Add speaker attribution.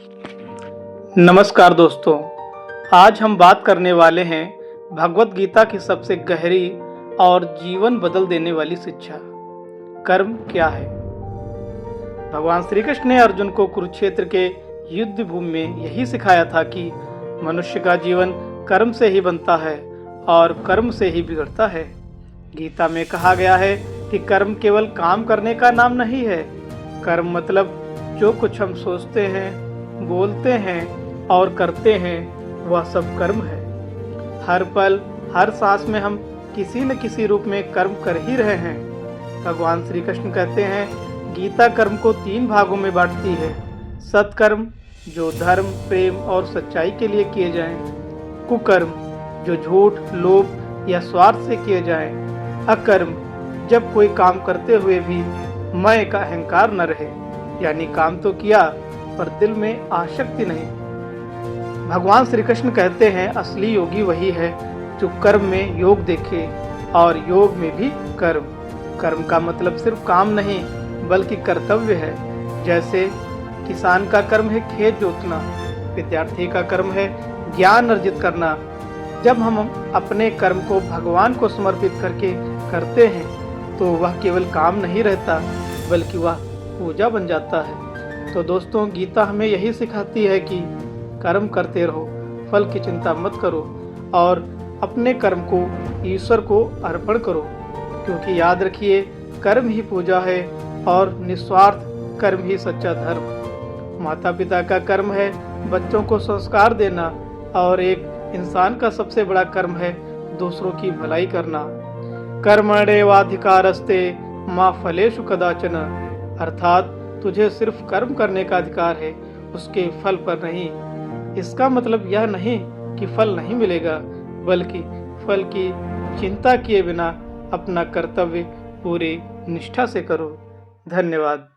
Speaker 1: नमस्कार दोस्तों, आज हम बात करने वाले हैं भगवत गीता की सबसे गहरी और जीवन बदल देने वाली शिक्षा, कर्म क्या है। भगवान श्री कृष्ण ने अर्जुन को कुरुक्षेत्र के युद्ध भूमि में यही सिखाया था कि मनुष्य का जीवन कर्म से ही बनता है और कर्म से ही बिगड़ता है। गीता में कहा गया है कि कर्म केवल काम करने का नाम नहीं है। कर्म मतलब जो कुछ हम सोचते हैं, बोलते हैं और करते हैं, वह सब कर्म है। हर पल, हर सांस में हम किसी न किसी रूप में कर्म कर ही रहे हैं। भगवान श्री कृष्ण कहते हैं, गीता कर्म को 3 भागों में बांटती है। सत्कर्म, जो धर्म, प्रेम और सच्चाई के लिए किए जाएं। कुकर्म, जो झूठ, लोभ या स्वार्थ से किए जाएं। अकर्म, जब कोई काम करते हुए भी मैं का अहंकार न रहे, यानी काम तो किया पर दिल में आसक्ति नहीं। भगवान श्री कृष्ण कहते हैं, असली योगी वही है जो कर्म में योग देखे और योग में भी कर्म। कर्म का मतलब सिर्फ काम नहीं बल्कि कर्तव्य है। जैसे किसान का कर्म है खेत जोतना, विद्यार्थी का कर्म है ज्ञान अर्जित करना। जब हम अपने कर्म को भगवान को समर्पित करके करते हैं तो वह केवल काम नहीं रहता बल्कि वह पूजा बन जाता है। तो दोस्तों, गीता हमें यही सिखाती है कि कर्म करते रहो, फल की चिंता मत करो और अपने कर्म को ईश्वर को अर्पण करो, क्योंकि याद रखिए, कर्म ही पूजा है और निस्वार्थ कर्म ही सच्चा धर्म। माता पिता का कर्म है बच्चों को संस्कार देना और एक इंसान का सबसे बड़ा कर्म है दूसरों की भलाई करना। कर्मण्येवाधिकारस्ते मा फलेषु कदाचन, अर्थात तुझे सिर्फ कर्म करने का अधिकार है, उसके फल पर नहीं। इसका मतलब यह नहीं कि फल नहीं मिलेगा, बल्कि फल की चिंता किए बिना अपना कर्तव्य पूरी निष्ठा से करो। धन्यवाद।